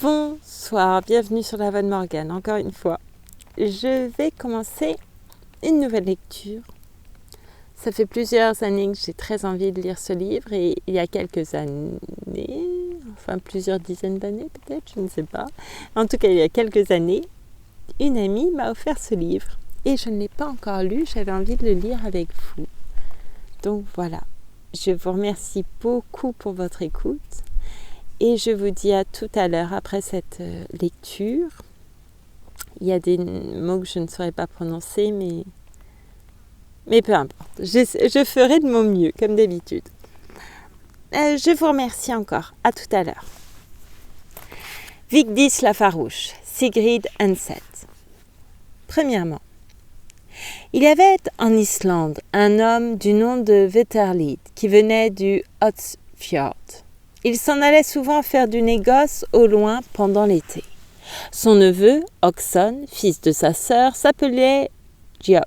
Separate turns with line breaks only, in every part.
Bonsoir, bienvenue sur la Voix de Morgane, encore une fois. Je vais commencer une nouvelle lecture. Ça fait plusieurs années que j'ai très envie de lire ce livre et il y a quelques années, enfin plusieurs dizaines d'années peut-être, je ne sais pas. En tout cas, il y a quelques années, une amie m'a offert ce livre et je ne l'ai pas encore lu, j'avais envie de le lire avec vous. Donc voilà, je vous remercie beaucoup pour votre écoute. Et je vous dis à tout à l'heure après cette lecture. Il y a des mots que je ne saurais pas prononcer, mais peu importe. Je ferai de mon mieux, comme d'habitude. Je vous remercie encore. À tout à l'heure. Vigdis la farouche, Sigrid Undset. Premièrement, il y avait en Islande un homme du nom de Veterlid qui venait du Hotsfjord. Il s'en allait souvent faire du négoce au loin pendant l'été. Son neveu, Oxon, fils de sa sœur, s'appelait Giot.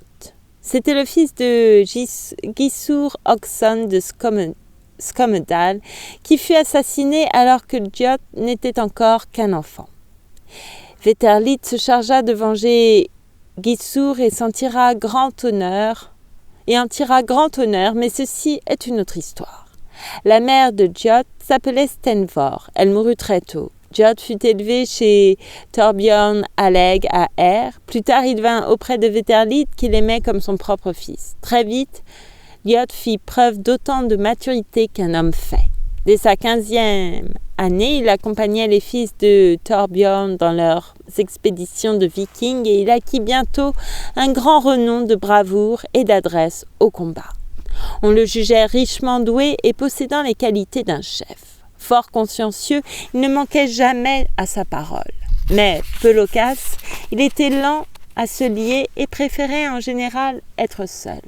C'était le fils de Gissur Oxon de Skomedal, qui fut assassiné alors que Giot n'était encore qu'un enfant. Veterlid se chargea de venger Gissur et en tira grand honneur, mais ceci est une autre histoire. La mère de Giot s'appelait Stenvor. Elle mourut très tôt. Giot fut élevé chez Thorbjorn Haleg à Air. Plus tard, il vint auprès de Veterlid qu'il aimait comme son propre fils. Très vite, Giot fit preuve d'autant de maturité qu'un homme fait. Dès sa 15e année, il accompagnait les fils de Thorbjorn dans leurs expéditions de vikings et il acquit bientôt un grand renom de bravoure et d'adresse au combat. On le jugeait richement doué et possédant les qualités d'un chef. Fort consciencieux, il ne manquait jamais à sa parole. Mais peu loquace, il était lent à se lier et préférait en général être seul.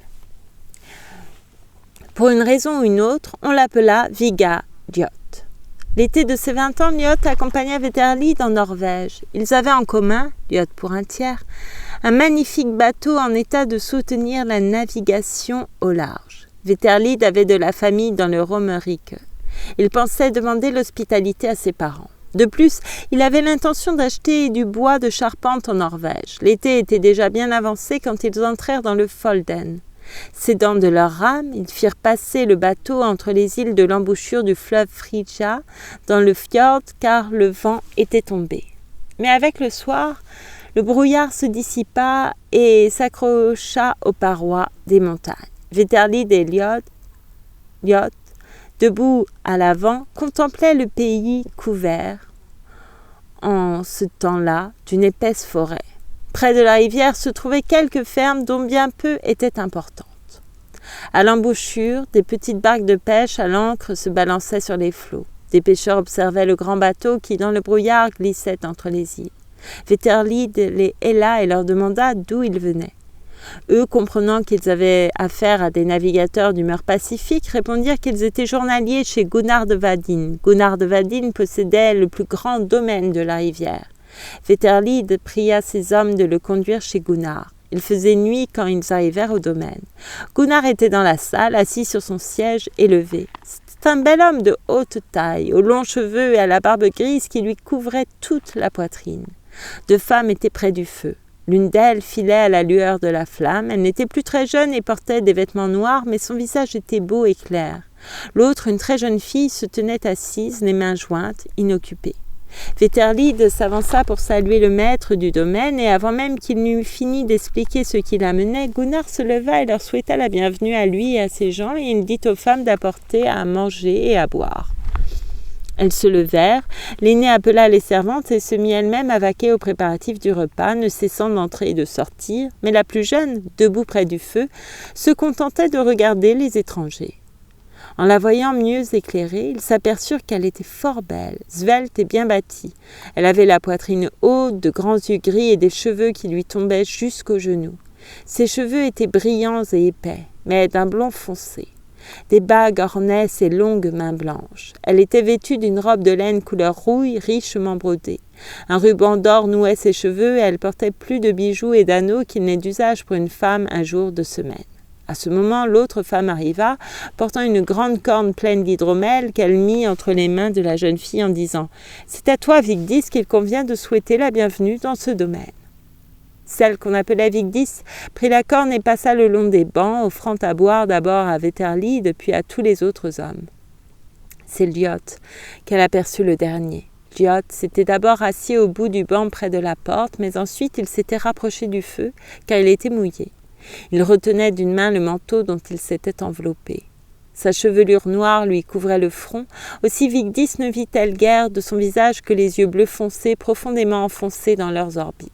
Pour une raison ou une autre, on l'appela Viga Giot. L'été de ses 20 ans, Giot accompagna Veterlid en Norvège. Ils avaient en commun, Giot pour un tiers, un magnifique bateau en état de soutenir la navigation au large. Veterlid avait de la famille dans le Romerike. Il pensait demander l'hospitalité à ses parents. De plus, il avait l'intention d'acheter du bois de charpente en Norvège. L'été était déjà bien avancé quand ils entrèrent dans le Folden. S'aidant de leurs rames, ils firent passer le bateau entre les îles de l'embouchure du fleuve Frija dans le fjord car le vent était tombé. Mais avec le soir, le brouillard se dissipa et s'accrocha aux parois des montagnes. Veterlid et Giot, debout à l'avant, contemplaient le pays couvert, en ce temps-là, d'une épaisse forêt. Près de la rivière se trouvaient quelques fermes dont bien peu étaient importantes. À l'embouchure, des petites barques de pêche à l'ancre se balançaient sur les flots. Des pêcheurs observaient le grand bateau qui, dans le brouillard, glissait entre les îles. Veterlid les héla et leur demanda d'où ils venaient. Eux, comprenant qu'ils avaient affaire à des navigateurs d'humeur pacifique, répondirent qu'ils étaient journaliers chez Gunnar de Vadin. Gunnar de Vadin possédait le plus grand domaine de la rivière. Veterlid pria ses hommes de le conduire chez Gunnar. Il faisait nuit quand ils arrivèrent au domaine. Gunnar était dans la salle, assis sur son siège élevé. C'est un bel homme de haute taille, aux longs cheveux et à la barbe grise qui lui couvrait toute la poitrine. Deux femmes étaient près du feu. L'une d'elles filait à la lueur de la flamme. Elle n'était plus très jeune et portait des vêtements noirs, mais son visage était beau et clair. L'autre, une très jeune fille, se tenait assise, les mains jointes, inoccupée. Veterlid s'avança pour saluer le maître du domaine et avant même qu'il n'eût fini d'expliquer ce qui l'amenait, Gunnar se leva et leur souhaita la bienvenue à lui et à ses gens et il dit aux femmes d'apporter à manger et à boire. Elles se levèrent, l'aînée appela les servantes et se mit elle-même à vaquer aux préparatifs du repas, ne cessant d'entrer et de sortir, mais la plus jeune, debout près du feu, se contentait de regarder les étrangers. En la voyant mieux éclairée, ils s'aperçurent qu'elle était fort belle, svelte et bien bâtie. Elle avait la poitrine haute, de grands yeux gris et des cheveux qui lui tombaient jusqu'aux genoux. Ses cheveux étaient brillants et épais, mais d'un blond foncé. Des bagues ornaient ses longues mains blanches. Elle était vêtue d'une robe de laine couleur rouille, richement brodée. Un ruban d'or nouait ses cheveux et elle portait plus de bijoux et d'anneaux qu'il n'est d'usage pour une femme un jour de semaine. À ce moment, l'autre femme arriva, portant une grande corne pleine d'hydromel qu'elle mit entre les mains de la jeune fille en disant « C'est à toi, Vigdis, qu'il convient de souhaiter la bienvenue dans ce domaine. » Celle qu'on appelait Vigdis prit la corne et passa le long des bancs, offrant à boire d'abord à Wetherlid puis à tous les autres hommes. C'est Liot qu'elle aperçut le dernier. Liot s'était d'abord assis au bout du banc près de la porte, mais ensuite il s'était rapproché du feu, car il était mouillé. Il retenait d'une main le manteau dont il s'était enveloppé. Sa chevelure noire lui couvrait le front, aussi Vigdis ne vit-elle guère de son visage que les yeux bleus foncés profondément enfoncés dans leurs orbites.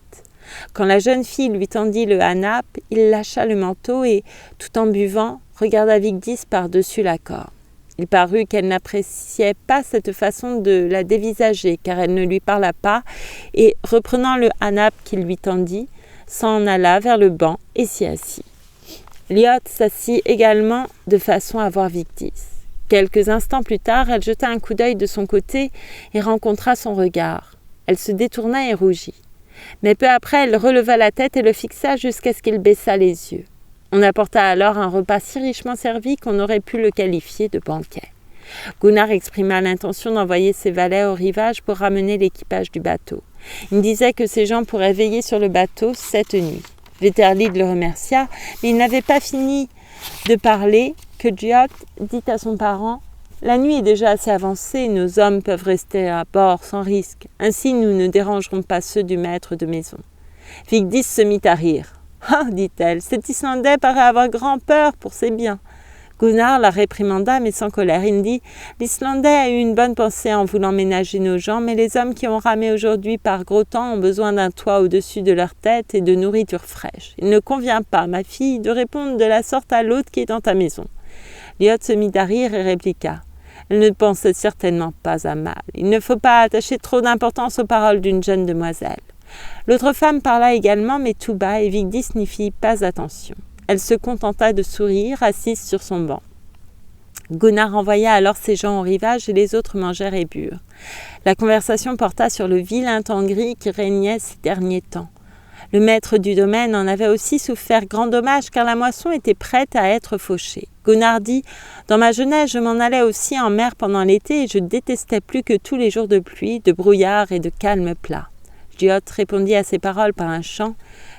Quand la jeune fille lui tendit le hanap, il lâcha le manteau et, tout en buvant, regarda Vigdis par-dessus la corde. Il parut qu'elle n'appréciait pas cette façon de la dévisager, car elle ne lui parla pas, et, reprenant le hanap qu'il lui tendit, s'en alla vers le banc et s'y assit. Liot s'assit également de façon à voir Vigdis. Quelques instants plus tard, elle jeta un coup d'œil de son côté et rencontra son regard. Elle se détourna et rougit. Mais peu après, elle releva la tête et le fixa jusqu'à ce qu'il baissa les yeux. On apporta alors un repas si richement servi qu'on aurait pu le qualifier de banquet. Gunnar exprima l'intention d'envoyer ses valets au rivage pour ramener l'équipage du bateau. Il disait que ces gens pourraient veiller sur le bateau cette nuit. Wetherlid le remercia, mais il n'avait pas fini de parler que Liot dit à son parent « La nuit est déjà assez avancée, nos hommes peuvent rester à bord sans risque. Ainsi, nous ne dérangerons pas ceux du maître de maison. » Vigdis se mit à rire. « Ah, dit-elle, cet Islandais paraît avoir grand peur pour ses biens. » Gunnar la réprimanda, mais sans colère. Il dit « L'Islandais a eu une bonne pensée en voulant ménager nos gens, mais les hommes qui ont ramé aujourd'hui par gros temps ont besoin d'un toit au-dessus de leur tête et de nourriture fraîche. Il ne convient pas, ma fille, de répondre de la sorte à l'autre qui est dans ta maison. » Liot se mit à rire et répliqua « Elle ne pensait certainement pas à mal. Il ne faut pas attacher trop d'importance aux paroles d'une jeune demoiselle. » L'autre femme parla également, mais tout bas, et Vigdis n'y fit pas attention. Elle se contenta de sourire, assise sur son banc. Gunnar envoya alors ses gens au rivage et les autres mangèrent et burent. La conversation porta sur le vilain temps gris qui régnait ces derniers temps. Le maître du domaine en avait aussi souffert grand dommage car la moisson était prête à être fauchée. Gunnar dit « Dans ma jeunesse, je m'en allais aussi en mer pendant l'été et je détestais plus que tous les jours de pluie, de brouillard et de calme plat. » Liot répondit à ces paroles par un chant.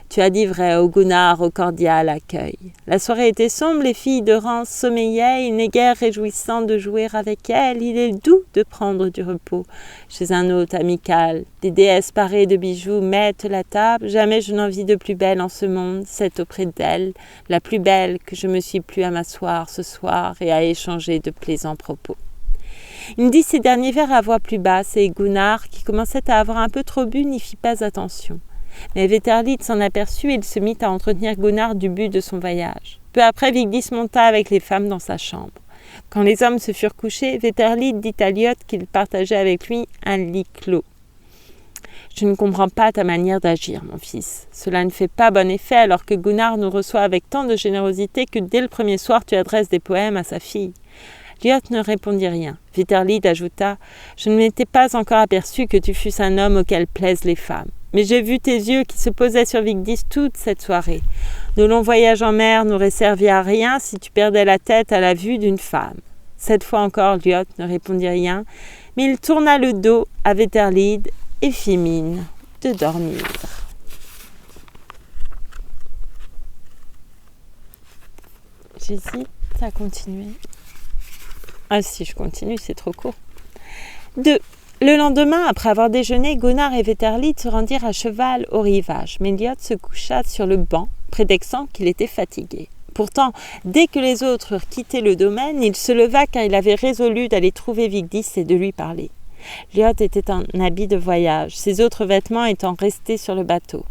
Tu as dit vrai, ô Gunnar, au cordial accueil. La soirée était sombre, les filles de Rance sommeillaient, il n'est guère réjouissant de jouer avec elles, il est doux de prendre du repos chez un hôte amical. Des déesses parées de bijoux mettent la table, jamais je n'en vis de plus belle en ce monde, c'est auprès d'elle, la plus belle que je me suis plu à m'asseoir ce soir et à échanger de plaisants propos. Il dit ces derniers vers à voix plus basse et Gunnar, qui commençait à avoir un peu trop bu, n'y fit pas attention. Mais Wetherlid s'en aperçut et il se mit à entretenir Gunnar du but de son voyage. Peu après, Vigdis monta avec les femmes dans sa chambre. Quand les hommes se furent couchés, Wetherlid dit à Liot qu'il partageait avec lui un lit clos. « Je ne comprends pas ta manière d'agir, mon fils. Cela ne fait pas bon effet alors que Gunnar nous reçoit avec tant de générosité que dès le premier soir tu adresses des poèmes à sa fille. » Liot ne répondit rien. Wetherlid ajouta « Je ne m'étais pas encore aperçu que tu fusses un homme auquel plaisent les femmes. Mais j'ai vu tes yeux qui se posaient sur Vigdis toute cette soirée. Nos longs voyages en mer n'auraient servi à rien si tu perdais la tête à la vue d'une femme. » Cette fois encore, Liot ne répondit rien, mais il tourna le dos à Wetherlid et fit mine de dormir. J'hésite à continuer. Ah si, je continue, c'est trop court. 2. Le lendemain, après avoir déjeuné, Gunnar et Wetherlid se rendirent à cheval au rivage, mais Liot se coucha sur le banc, prétextant qu'il était fatigué. Pourtant, dès que les autres eurent quitté le domaine, il se leva car il avait résolu d'aller trouver Vigdis et de lui parler. Liot était en habit de voyage, ses autres vêtements étant restés sur le bateau.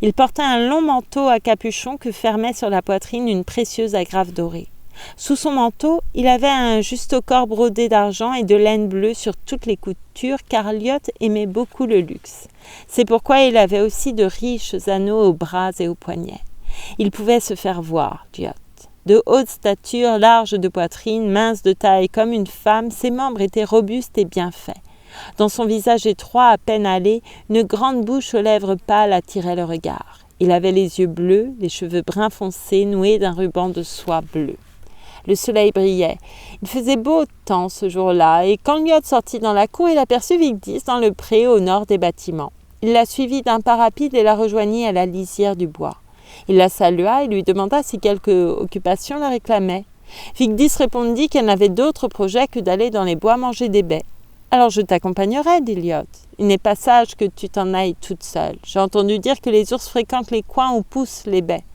Il portait un long manteau à capuchon que fermait sur la poitrine une précieuse agrafe dorée. Sous son manteau, il avait un justaucorps brodé d'argent et de laine bleue sur toutes les coutures, car Liot aimait beaucoup le luxe. C'est pourquoi il avait aussi de riches anneaux aux bras et aux poignets. Il pouvait se faire voir, Liot. De haute stature, large de poitrine, mince de taille comme une femme, ses membres étaient robustes et bien faits. Dans son visage étroit, à peine hâlé, une grande bouche aux lèvres pâles attirait le regard. Il avait les yeux bleus, les cheveux bruns foncés noués d'un ruban de soie bleue. Le soleil brillait. Il faisait beau temps ce jour-là, et quand Lyot sortit dans la cour, il aperçut Vigdis dans le pré au nord des bâtiments. Il la suivit d'un pas rapide et la rejoignit à la lisière du bois. Il la salua et lui demanda si quelque occupation la réclamait. Vigdis répondit qu'elle n'avait d'autre projet que d'aller dans les bois manger des baies. « Alors je t'accompagnerai, dit Lyot. Il n'est pas sage que tu t'en ailles toute seule. J'ai entendu dire que les ours fréquentent les coins où poussent les baies. »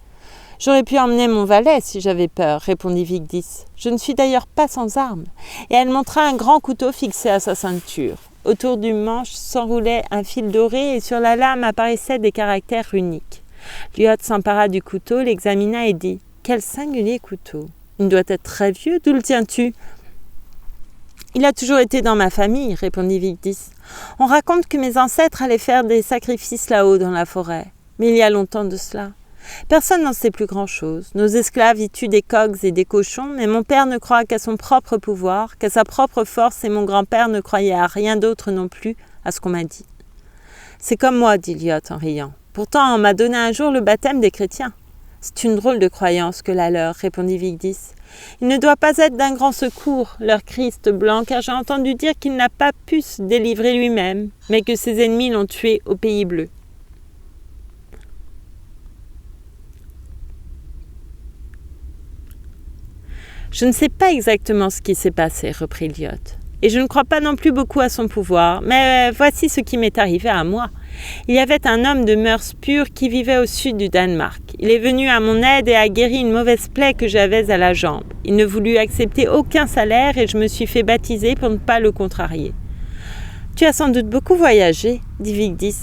« J'aurais pu emmener mon valet si j'avais peur, répondit Vigdis. Je ne suis d'ailleurs pas sans armes. Et elle montra un grand couteau fixé à sa ceinture. Autour du manche s'enroulait un fil doré et sur la lame apparaissaient des caractères runiques. Lyot s'empara du couteau, l'examina et dit « Quel singulier couteau! Il doit être très vieux, d'où le tiens-tu » « Il a toujours été dans ma famille, répondit Vigdis. On raconte que mes ancêtres allaient faire des sacrifices là-haut dans la forêt. Mais il y a longtemps de cela. Personne n'en sait plus grand-chose. Nos esclaves y tuent des coqs et des cochons, mais mon père ne croit qu'à son propre pouvoir, qu'à sa propre force, et mon grand-père ne croyait à rien d'autre non plus, à ce qu'on m'a dit. C'est comme moi, dit Lyot en riant. Pourtant, on m'a donné un jour le baptême des chrétiens. C'est une drôle de croyance que la leur, répondit Vigdis. Il ne doit pas être d'un grand secours, leur Christ blanc, car j'ai entendu dire qu'il n'a pas pu se délivrer lui-même, mais que ses ennemis l'ont tué au pays bleu. Je ne sais pas exactement ce qui s'est passé, reprit Lyot. Et je ne crois pas non plus beaucoup à son pouvoir, mais voici ce qui m'est arrivé à moi. Il y avait un homme de mœurs pures qui vivait au sud du Danemark. Il est venu à mon aide et a guéri une mauvaise plaie que j'avais à la jambe. Il ne voulut accepter aucun salaire et je me suis fait baptiser pour ne pas le contrarier. « Tu as sans doute beaucoup voyagé, dit Vigdis.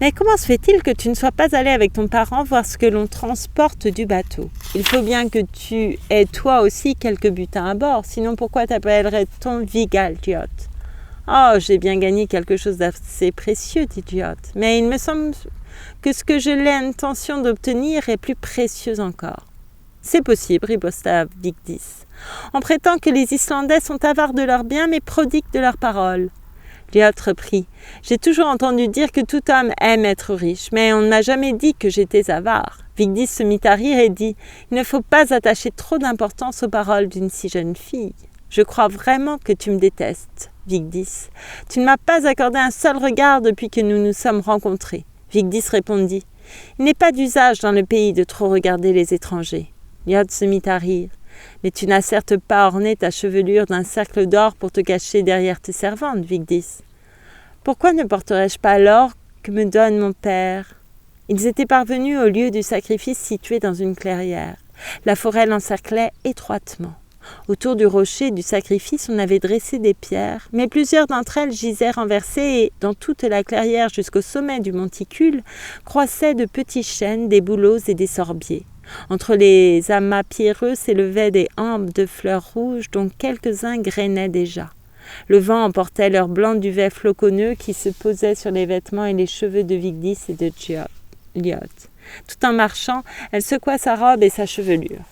Mais comment se fait-il que tu ne sois pas allé avec ton parent voir ce que l'on transporte du bateau? Il faut bien que tu aies toi aussi quelques butins à bord, sinon pourquoi t'appellerait-on Vigal, Lyot? Oh, j'ai bien gagné quelque chose d'assez précieux, dit Lyot, mais il me semble que ce que j'ai l'intention d'obtenir est plus précieux encore. C'est possible, riposta Vigdis. On prétend que les Islandais sont avares de leurs biens, mais prodigues de leurs paroles. Lyot reprit. J'ai toujours entendu dire que tout homme aime être riche, mais on ne m'a jamais dit que j'étais avare. Vigdis se mit à rire et dit « Il ne faut pas attacher trop d'importance aux paroles d'une si jeune fille. Je crois vraiment que tu me détestes, Vigdis. Tu ne m'as pas accordé un seul regard depuis que nous nous sommes rencontrés. » Vigdis répondit « Il n'est pas d'usage dans le pays de trop regarder les étrangers. » Lyot se mit à rire. « Mais tu n'as certes pas orné ta chevelure d'un cercle d'or pour te cacher derrière tes servantes, Vigdis. Pourquoi ne porterais-je pas l'or que me donne mon père ?» Ils étaient parvenus au lieu du sacrifice situé dans une clairière. La forêt l'encerclait étroitement. Autour du rocher du sacrifice, on avait dressé des pierres, mais plusieurs d'entre elles gisaient renversées et, dans toute la clairière jusqu'au sommet du monticule, croissaient de petits chênes, des bouleaux et des sorbiers. Entre les amas pierreux s'élevaient des hampes de fleurs rouges dont quelques-uns grainaient déjà. Le vent emportait leur blanc duvet floconneux qui se posait sur les vêtements et les cheveux de Vigdis et de Lyot. Tout en marchant, elle secoua sa robe et sa chevelure.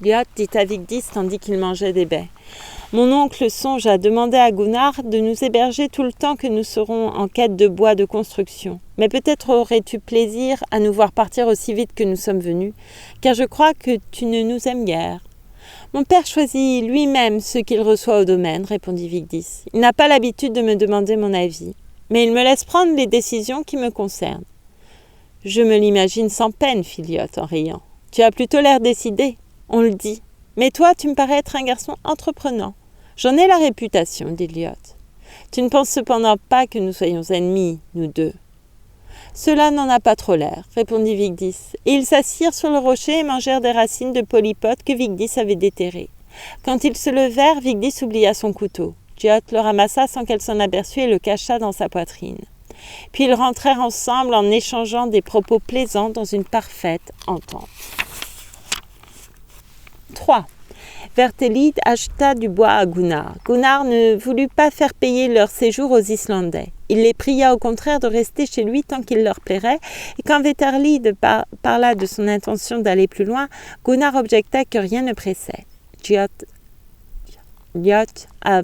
Lyot dit à Vigdis tandis qu'il mangeait des baies. « Mon oncle songe à demander à Gunnar de nous héberger tout le temps que nous serons en quête de bois de construction. Mais peut-être aurais-tu plaisir à nous voir partir aussi vite que nous sommes venus, car je crois que tu ne nous aimes guère. » « Mon père choisit lui-même ce qu'il reçoit au domaine, répondit Vigdis. Il n'a pas l'habitude de me demander mon avis, mais il me laisse prendre les décisions qui me concernent. Je me l'imagine sans peine, fit Lyot en riant. Tu as plutôt l'air décidé, on le dit. Mais toi, tu me parais être un garçon entreprenant. J'en ai la réputation, dit Lyot. Tu ne penses cependant pas que nous soyons ennemis, nous deux. Cela n'en a pas trop l'air, répondit Vigdis, et ils s'assirent sur le rocher et mangèrent des racines de polypote que Vigdis avait déterrées. Quand ils se levèrent, Vigdis oublia son couteau. Lyot le ramassa sans qu'elle s'en aperçût et le cacha dans sa poitrine. Puis ils rentrèrent ensemble en échangeant des propos plaisants dans une parfaite entente. 3. Vertelid acheta du bois à Gunnar. Gunnar ne voulut pas faire payer leur séjour aux Islandais. Il les pria au contraire de rester chez lui tant qu'il leur plairait, et quand Vertelid parla de son intention d'aller plus loin, Gunnar objecta que rien ne pressait. Lyot,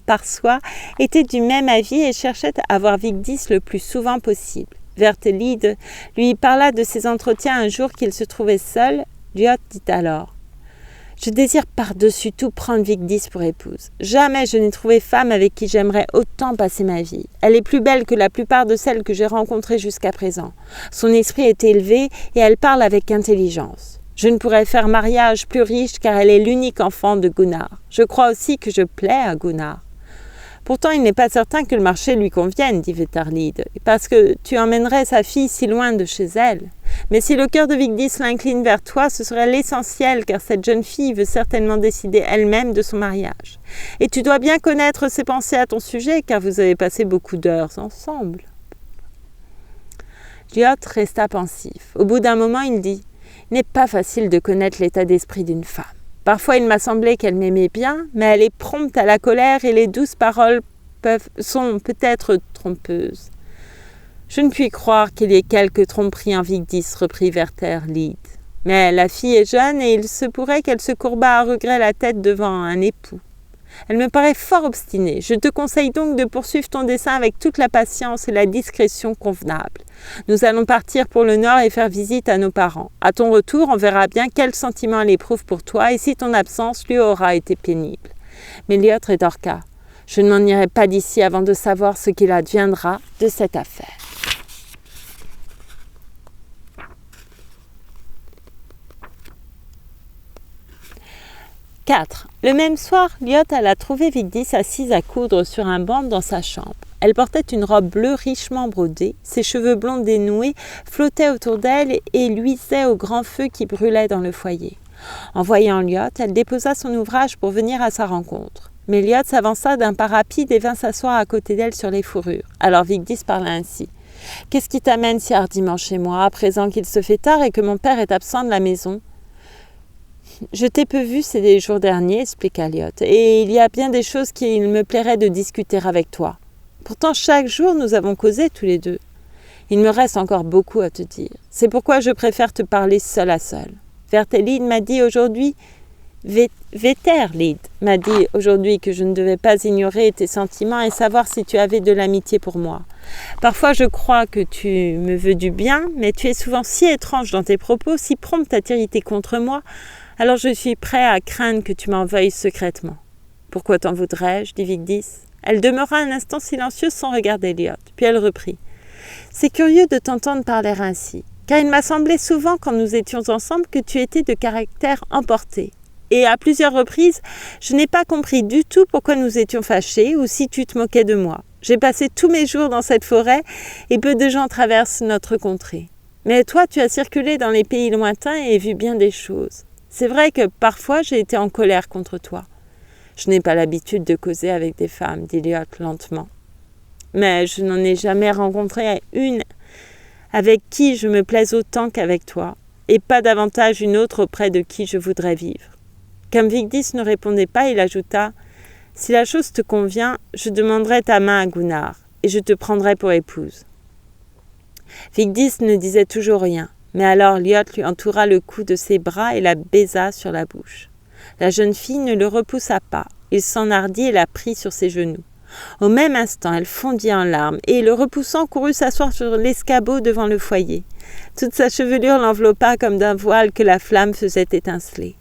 par soi, était du même avis et cherchait à voir Vigdis le plus souvent possible. Vertelide lui parla de ses entretiens un jour qu'il se trouvait seul. Liot dit alors « Je désire par-dessus tout prendre Vigdis pour épouse. Jamais je n'ai trouvé femme avec qui j'aimerais autant passer ma vie. Elle est plus belle que la plupart de celles que j'ai rencontrées jusqu'à présent. Son esprit est élevé et elle parle avec intelligence. Je ne pourrais faire mariage plus riche car elle est l'unique enfant de Gunnar. Je crois aussi que je plais à Gunnar. » Pourtant, il n'est pas certain que le marché lui convienne, dit Vetarlide, parce que tu emmènerais sa fille si loin de chez elle. Mais si le cœur de Vigdis l'incline vers toi, ce serait l'essentiel, car cette jeune fille veut certainement décider elle-même de son mariage. Et tu dois bien connaître ses pensées à ton sujet, car vous avez passé beaucoup d'heures ensemble. Liot resta pensif. Au bout d'un moment, il dit « Il n'est pas facile de connaître l'état d'esprit d'une femme. Parfois, il m'a semblé qu'elle m'aimait bien, mais elle est prompte à la colère et les douces paroles sont peut-être trompeuses. » « Je ne puis croire qu'il y ait quelque tromperie en Vigdis, reprit Vertelide. Mais la fille est jeune et il se pourrait qu'elle se courbât à regret la tête devant un époux. Elle me paraît fort obstinée. Je te conseille donc de poursuivre ton dessein avec toute la patience et la discrétion convenables. Nous allons partir pour le nord et faire visite à nos parents. À ton retour, on verra bien quel sentiment elle éprouve pour toi et si ton absence lui aura été pénible. » Mais Liot rétorqua « Je ne m'en irai pas d'ici avant de savoir ce qu'il adviendra de cette affaire. » 4. Le même soir, Liot alla trouver Vigdis assise à coudre sur un banc dans sa chambre. Elle portait une robe bleue richement brodée, ses cheveux blonds dénoués flottaient autour d'elle et luisaient au grand feu qui brûlait dans le foyer. En voyant Liot, elle déposa son ouvrage pour venir à sa rencontre. Mais Liot s'avança d'un pas rapide et vint s'asseoir à côté d'elle sur les fourrures. Alors Vigdis parla ainsi. « Qu'est-ce qui t'amène si hardiment chez moi, à présent qu'il se fait tard et que mon père est absent de la maison ?» « Je t'ai peu vu ces jours derniers, expliqua Liot, et il y a bien des choses qu'il me plairait de discuter avec toi. Pourtant, chaque jour, nous avons causé tous les deux. Il me reste encore beaucoup à te dire. C'est pourquoi je préfère te parler seul à seul. Vertelide m'a dit aujourd'hui, Veterlide m'a dit aujourd'hui que je ne devais pas ignorer tes sentiments et savoir si tu avais de l'amitié pour moi. Parfois, je crois que tu me veux du bien, mais tu es souvent si étrange dans tes propos, si prompte à t'irriter contre moi. Alors je suis prêt à craindre que tu m'en veuilles secrètement. »« Pourquoi t'en voudrais-je » dit Vigdis. Elle demeura un instant silencieuse sans regarder Liot, puis elle reprit. « C'est curieux de t'entendre parler ainsi, car il m'a semblé souvent quand nous étions ensemble que tu étais de caractère emporté. Et à plusieurs reprises, je n'ai pas compris du tout pourquoi nous étions fâchés ou si tu te moquais de moi. J'ai passé tous mes jours dans cette forêt et peu de gens traversent notre contrée. Mais toi, tu as circulé dans les pays lointains et vu bien des choses. C'est vrai que parfois j'ai été en colère contre toi. Je n'ai pas l'habitude de causer avec des femmes, dit Liot lentement. Mais je n'en ai jamais rencontré une avec qui je me plaise autant qu'avec toi, et pas davantage une autre auprès de qui je voudrais vivre. Comme Vigdis ne répondait pas, il ajouta « Si la chose te convient, je demanderai ta main à Gunnar, et je te prendrai pour épouse. » Vigdis ne disait toujours rien. Mais alors Liot lui entoura le cou de ses bras et la baisa sur la bouche. La jeune fille ne le repoussa pas. Il s'enhardit et la prit sur ses genoux. Au même instant, elle fondit en larmes et, le repoussant, courut s'asseoir sur l'escabeau devant le foyer. Toute sa chevelure l'enveloppa comme d'un voile que la flamme faisait étinceler.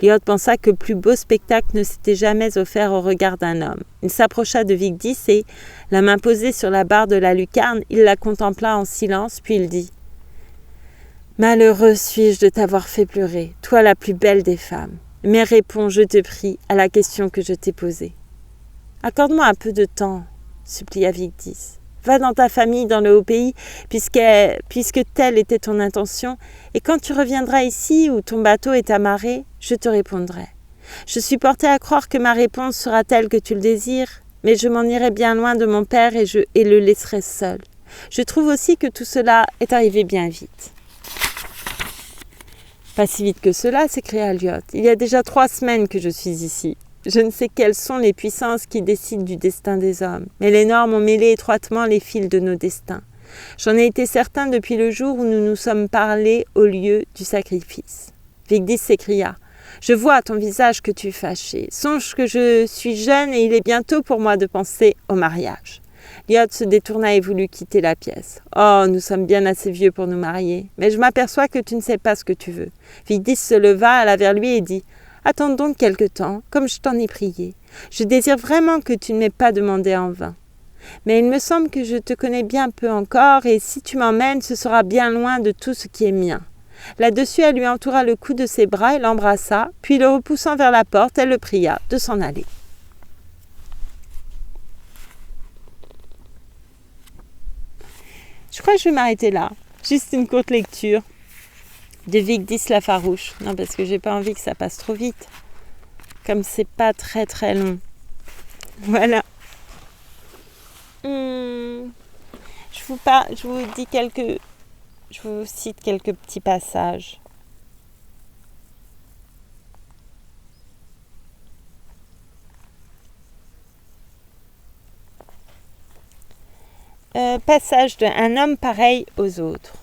Liot pensa que plus beau spectacle ne s'était jamais offert au regard d'un homme. Il s'approcha de Vigdis et, la main posée sur la barre de la lucarne, il la contempla en silence, puis il dit « Malheureux suis-je de t'avoir fait pleurer, toi la plus belle des femmes. Mais réponds, je te prie, à la question que je t'ai posée. »« Accorde-moi un peu de temps, supplia Vigdis. Va dans ta famille dans le haut pays, puisque telle était ton intention, et quand tu reviendras ici où ton bateau est amarré, je te répondrai. Je suis portée à croire que ma réponse sera telle que tu le désires, mais je m'en irai bien loin de mon père et le laisserai seul. Je trouve aussi que tout cela est arrivé bien vite. » « Pas si vite que cela, s'écria Liot. Il y a déjà 3 semaines que je suis ici. Je ne sais quelles sont les puissances qui décident du destin des hommes, mais les normes ont mêlé étroitement les fils de nos destins. J'en ai été certain depuis le jour où nous nous sommes parlé au lieu du sacrifice. » Vigdis s'écria. « Je vois à ton visage que tu es fâché. Songe que je suis jeune et il est bientôt pour moi de penser au mariage. » Lyot se détourna et voulut quitter la pièce. « Oh, nous sommes bien assez vieux pour nous marier, mais je m'aperçois que tu ne sais pas ce que tu veux. » Vigdis se leva, alla vers lui et dit « Attends donc quelque temps, comme je t'en ai prié. Je désire vraiment que tu ne m'aies pas demandé en vain. Mais il me semble que je te connais bien peu encore, et si tu m'emmènes, ce sera bien loin de tout ce qui est mien. » Là-dessus, elle lui entoura le cou de ses bras et l'embrassa, puis le repoussant vers la porte, elle le pria de s'en aller. Je crois que je vais m'arrêter là. Juste une courte lecture de Vigdis la farouche. Non, parce que j'ai pas envie que ça passe trop vite. Comme c'est pas très très long. Voilà. Je vous cite quelques petits passages. Passage de Un homme pareil aux autres.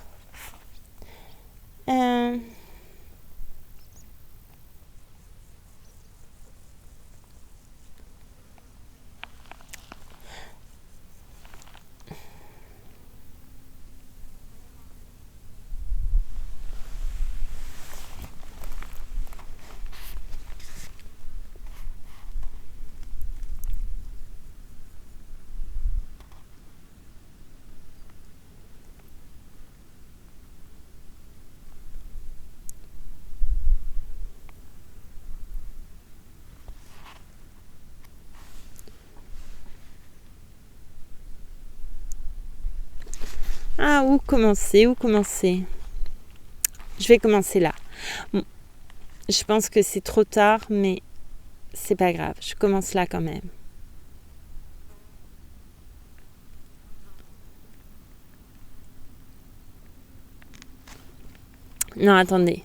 Où commencer Je vais commencer là. Bon, je pense que c'est trop tard, mais c'est pas grave. Je commence là quand même. Non, attendez.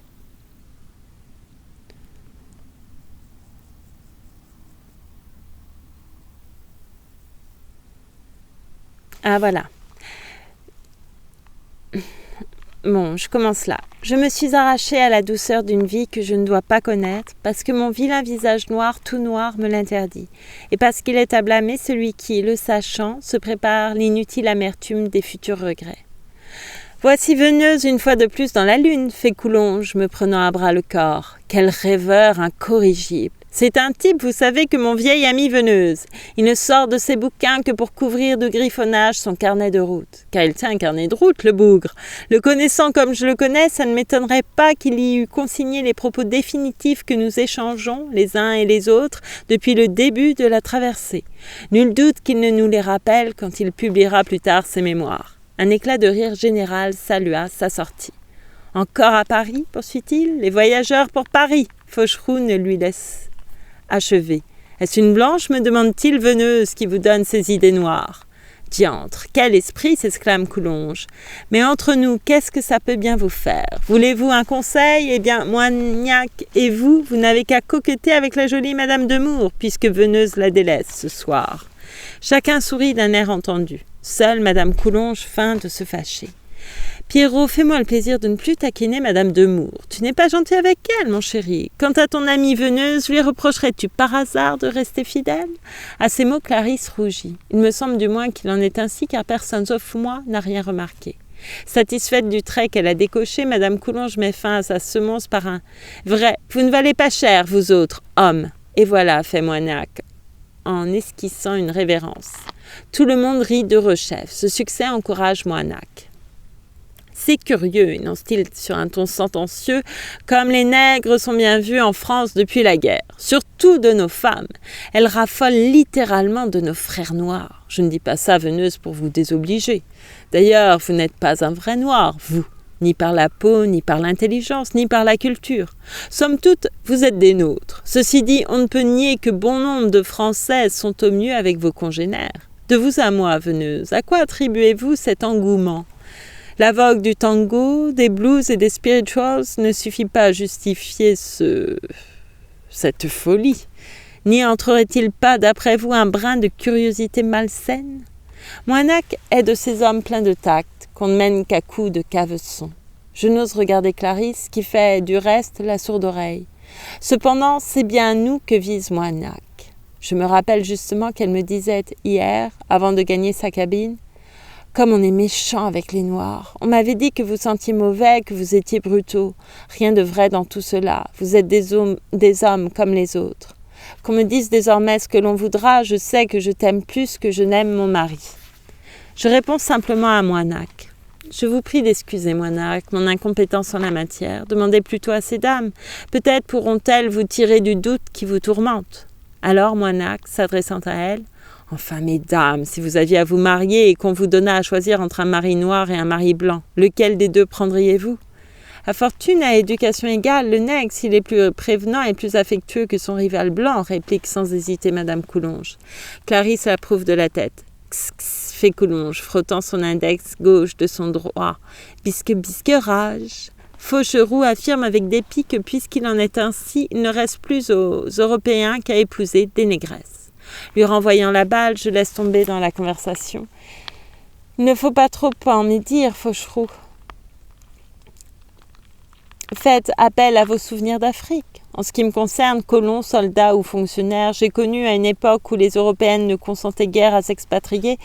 Ah, voilà. Bon, je commence là. Je me suis arrachée à la douceur d'une vie que je ne dois pas connaître, parce que mon vilain visage noir, tout noir, me l'interdit, et parce qu'il est à blâmer celui qui, le sachant, se prépare l'inutile amertume des futurs regrets. Voici Veneuse une fois de plus dans la lune, fait Coulonge, me prenant à bras le corps. Quel rêveur incorrigible! C'est un type, vous savez, que mon vieil ami Veneuse. Il ne sort de ses bouquins que pour couvrir de griffonnage son carnet de route. Car il tient un carnet de route, le bougre. Le connaissant comme je le connais, ça ne m'étonnerait pas qu'il y eût consigné les propos définitifs que nous échangeons, les uns et les autres, depuis le début de la traversée. Nul doute qu'il ne nous les rappelle quand il publiera plus tard ses mémoires. Un éclat de rire général salua sa sortie. « Encore à Paris ?» poursuit-il. « Les voyageurs pour Paris !» Faucheroux ne lui laisse achever. « Est-ce une blanche, me demande-t-il, Veneuse, qui vous donne ces idées noires ?»« Diantre, quel esprit !» s'exclame Coulonge. « Mais entre nous, qu'est-ce que ça peut bien vous faire ? Voulez-vous un conseil ? Eh bien, Moignac et vous n'avez qu'à coqueter avec la jolie Madame de Mours, puisque Veneuse la délaisse ce soir. » Chacun sourit d'un air entendu. Seule Madame Coulonge feint de se fâcher. « Pierrot, fais-moi le plaisir de ne plus taquiner Madame de Mours. Tu n'es pas gentil avec elle, mon chéri. Quant à ton amie Veneuse, lui reprocherais-tu par hasard de rester fidèle ?» À ces mots, Clarisse rougit. Il me semble du moins qu'il en est ainsi, car personne sauf moi n'a rien remarqué. Satisfaite du trait qu'elle a décoché, Madame Coulonge met fin à sa semonce par un « Vrai, vous ne valez pas cher, vous autres, hommes. » Et voilà, fait Moignac, en esquissant une révérence. Tout le monde rit d'heureux-chef. Ce succès encourage Moignac. C'est curieux, énonce-t-il sur un ton sentencieux, comme les nègres sont bien vus en France depuis la guerre, surtout de nos femmes. Elles raffolent littéralement de nos frères noirs. Je ne dis pas ça, Veneuse, pour vous désobliger. D'ailleurs, vous n'êtes pas un vrai noir, vous, ni par la peau, ni par l'intelligence, ni par la culture. Somme toute, vous êtes des nôtres. Ceci dit, on ne peut nier que bon nombre de Françaises sont au mieux avec vos congénères. De vous à moi, Veneuse, à quoi attribuez-vous cet engouement ? La vogue du tango, des blues et des spirituals ne suffit pas à justifier cette folie. N'y entrerait-il pas, d'après vous, un brin de curiosité malsaine ? Moignac est de ces hommes pleins de tact, qu'on ne mène qu'à coups de caveçon. Je n'ose regarder Clarisse, qui fait, du reste, la sourde oreille. Cependant, c'est bien nous que vise Moignac. Je me rappelle justement qu'elle me disait hier, avant de gagner sa cabine, « Comme on est méchant avec les Noirs. On m'avait dit que vous sentiez mauvais, que vous étiez brutaux. Rien de vrai dans tout cela. Vous êtes des hommes comme les autres. Qu'on me dise désormais ce que l'on voudra, je sais que je t'aime plus que je n'aime mon mari. » Je réponds simplement à Moignac. Je vous prie d'excuser, Moignac, mon incompétence en la matière. Demandez plutôt à ces dames. Peut-être pourront-elles vous tirer du doute qui vous tourmente. Alors Moignac, s'adressant à elle, « Enfin, mesdames, si vous aviez à vous marier et qu'on vous donnât à choisir entre un mari noir et un mari blanc, lequel des deux prendriez-vous ? À fortune, à éducation égale, le nègre, s'il est plus prévenant et plus affectueux que son rival blanc, réplique sans hésiter Madame Coulonge. Clarisse approuve de la tête. X, x, fait Coulonge, frottant son index gauche de son droit. Bisque, bisque, rage. Faucheroux affirme avec dépit que puisqu'il en est ainsi, il ne reste plus aux Européens qu'à épouser des négresses. Lui renvoyant la balle, je laisse tomber dans la conversation. Il ne faut pas trop en médire, Faucheroux. Faites appel à vos souvenirs d'Afrique. En ce qui me concerne, colons, soldats ou fonctionnaires, j'ai connu à une époque où les Européennes ne consentaient guère à s'expatrier,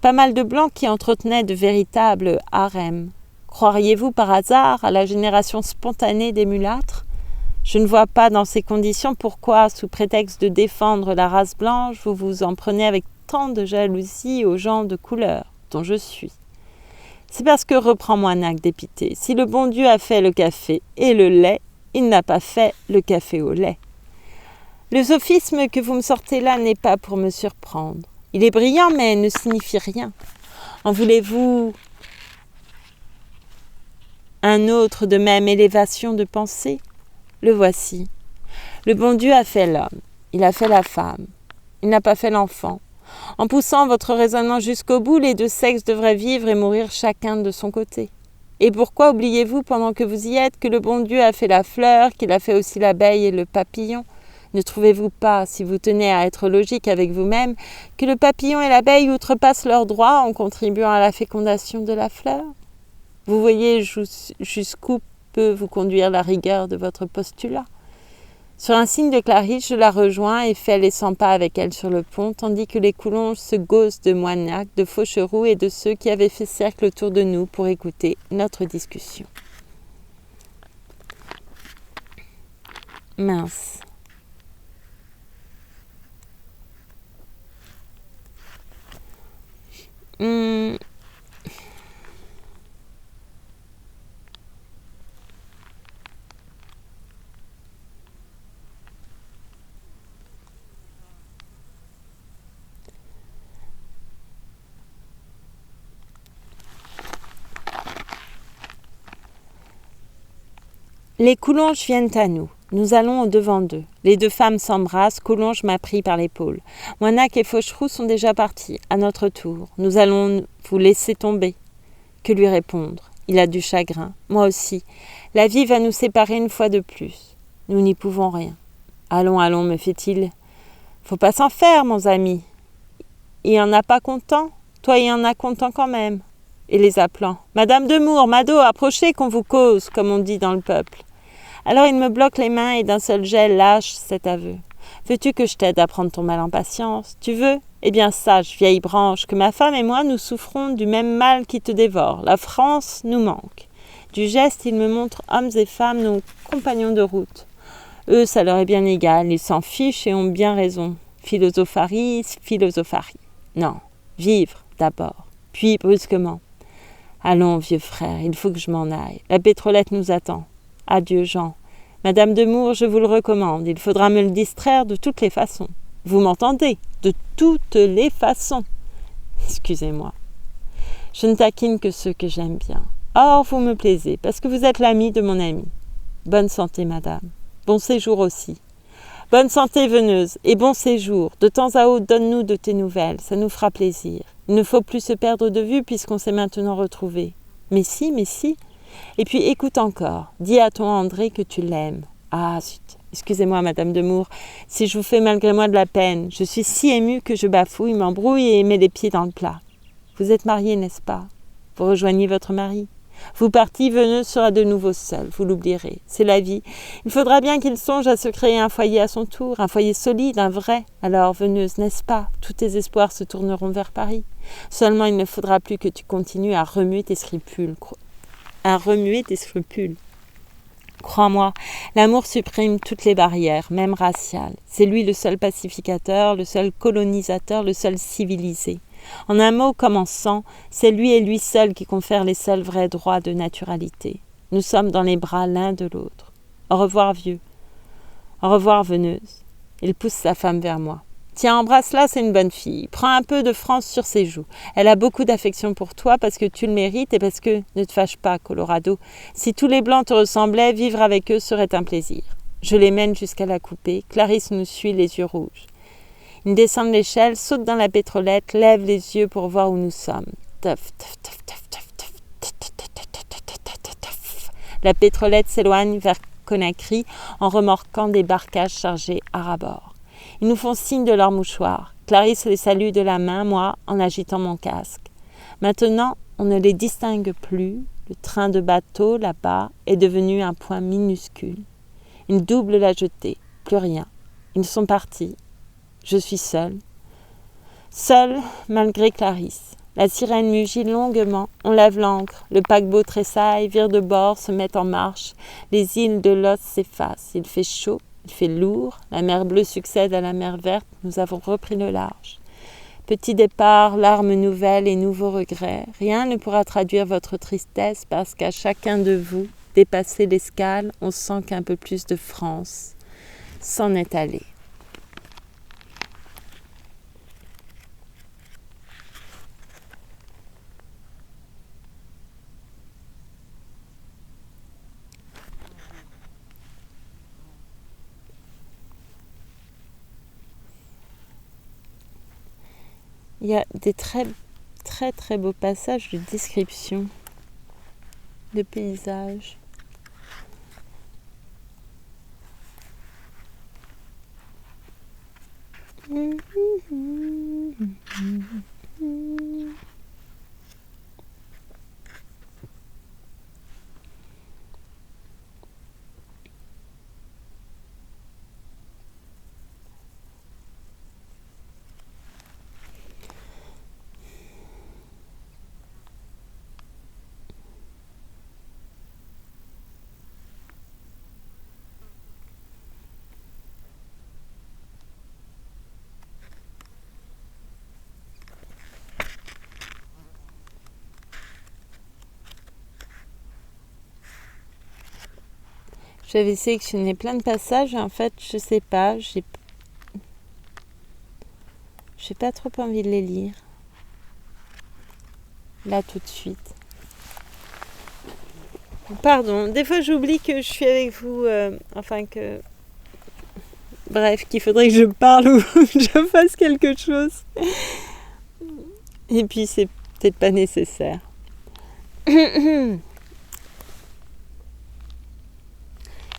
pas mal de Blancs qui entretenaient de véritables harems. Croiriez-vous par hasard à la génération spontanée des mulâtres ? Je ne vois pas dans ces conditions pourquoi, sous prétexte de défendre la race blanche, vous vous en prenez avec tant de jalousie aux gens de couleur dont je suis. C'est parce que, reprend Moignac dépité, si le bon Dieu a fait le café et le lait, il n'a pas fait le café au lait. Le sophisme que vous me sortez là n'est pas pour me surprendre. Il est brillant, mais ne signifie rien. En voulez-vous un autre de même élévation de pensée ? Le voici. Le bon Dieu a fait l'homme, il a fait la femme, il n'a pas fait l'enfant. En poussant votre raisonnement jusqu'au bout, les deux sexes devraient vivre et mourir chacun de son côté. Et pourquoi oubliez-vous, pendant que vous y êtes, que le bon Dieu a fait la fleur, qu'il a fait aussi l'abeille et le papillon ? Ne trouvez-vous pas, si vous tenez à être logique avec vous-même, que le papillon et l'abeille outrepassent leurs droits en contribuant à la fécondation de la fleur ? Vous voyez jusqu'où peut vous conduire la rigueur de votre postulat. Sur un signe de Clarisse, je la rejoins et fais les 100 pas avec elle sur le pont, tandis que les Coulonges se gaussent de Moignac, de Faucheroux et de ceux qui avaient fait cercle autour de nous pour écouter notre discussion. Mince. Les Coulonges viennent à nous. Nous allons au-devant d'eux. Les deux femmes s'embrassent. Coulonge m'a pris par l'épaule. Moignac et Faucheroux sont déjà partis. À notre tour. Nous allons vous laisser tomber. Que lui répondre ? Il a du chagrin. Moi aussi. La vie va nous séparer une fois de plus. Nous n'y pouvons rien. Allons, allons, me fait-il. Faut pas s'en faire, mon ami. Il y en a pas content. Toi, il y en a content quand même. Et les appelant. Madame Demour, Mado, approchez qu'on vous cause, comme on dit dans le peuple. Alors il me bloque les mains et d'un seul jet lâche cet aveu. Veux-tu que je t'aide à prendre ton mal en patience ? Tu veux ? Eh bien sache, vieille branche, que ma femme et moi nous souffrons du même mal qui te dévore. La France nous manque. Du geste, il me montre hommes et femmes, nos compagnons de route. Eux, ça leur est bien égal, ils s'en fichent et ont bien raison. Philosopharie. Non, vivre d'abord, puis brusquement. Allons, vieux frère, il faut que je m'en aille. La pétrolette nous attend. Adieu, Jean. Madame Demour, je vous le recommande. Il faudra me le distraire de toutes les façons. Vous m'entendez ? De toutes les façons. Excusez-moi. Je ne taquine que ceux que j'aime bien. Or, vous me plaisez, parce que vous êtes l'ami de mon ami. Bonne santé, madame. Bon séjour aussi. Bonne santé, veneuse, et bon séjour. De temps à autre, donne-nous de tes nouvelles, ça nous fera plaisir. Il ne faut plus se perdre de vue puisqu'on s'est maintenant retrouvés. Mais si. Et puis écoute encore, dis à ton André que tu l'aimes. Ah, zut, excusez-moi, Madame Demour, si je vous fais malgré moi de la peine. Je suis si émue que je bafouille, m'embrouille et mets les pieds dans le plat. Vous êtes mariée, n'est-ce pas ? Vous rejoignez votre mari ? Vous partis, Veneuse sera de nouveau seule, vous l'oublierez. C'est la vie. Il faudra bien qu'il songe à se créer un foyer à son tour, un foyer solide, un vrai. Alors, Veneuse, n'est-ce pas? Tous tes espoirs se tourneront vers Paris. Seulement, il ne faudra plus que tu continues à remuer tes scrupules. Crois-moi, l'amour supprime toutes les barrières, même raciales. C'est lui le seul pacificateur, le seul colonisateur, le seul civilisé. En un mot comme en cent, c'est lui et lui seul qui confèrent les seuls vrais droits de naturalité. Nous sommes dans les bras l'un de l'autre. Au revoir, vieux. Au revoir, Veneuse. Il pousse sa femme vers moi. Tiens, embrasse-la, c'est une bonne fille. Prends un peu de France sur ses joues. Elle a beaucoup d'affection pour toi parce que tu le mérites et parce que, ne te fâche pas, Colorado, si tous les Blancs te ressemblaient, vivre avec eux serait un plaisir. Je les mène jusqu'à la coupée. Clarisse nous suit les yeux rouges. Ils descendent l'échelle, sautent dans la pétrolette, lèvent les yeux pour voir où nous sommes. La pétrolette s'éloigne vers Conakry en remorquant des barcages chargés à ras-bord. Ils nous font signe de leur mouchoir. Clarisse les salue de la main, moi en agitant mon casque. Maintenant, on ne les distingue plus. Le train de bateau, là-bas, est devenu un point minuscule. Ils doublent la jetée. Plus rien. Ils sont partis. Je suis seule. Seule, malgré Clarisse. La sirène mugit longuement. On lève l'ancre. Le paquebot tressaille, vire de bord, se met en marche. Les îles de l'Os s'effacent. Il fait chaud. Il fait lourd, la mer bleue succède à la mer verte, nous avons repris le large. Petit départ, larmes nouvelles et nouveaux regrets. Rien ne pourra traduire votre tristesse parce qu'à chacun de vous, dépassé l'escale, on sent qu'un peu plus de France s'en est allé. Il y a des très beaux passages de description de paysages. J'avais sélectionné plein de passages et en fait, je sais pas, j'ai pas trop envie de les lire. Là, tout de suite. Pardon, des fois j'oublie que je suis avec vous, bref, qu'il faudrait que je parle ou que je fasse quelque chose. Et puis c'est peut-être pas nécessaire.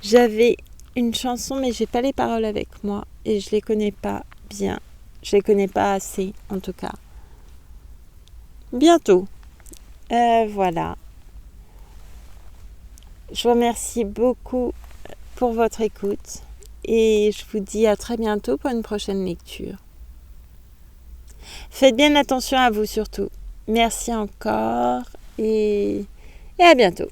J'avais une chanson, mais j'ai pas les paroles avec moi et je les connais pas bien. Je les connais pas assez, en tout cas. Bientôt. Voilà. Je vous remercie beaucoup pour votre écoute et je vous dis à très bientôt pour une prochaine lecture. Faites bien attention à vous surtout. Merci encore et à bientôt.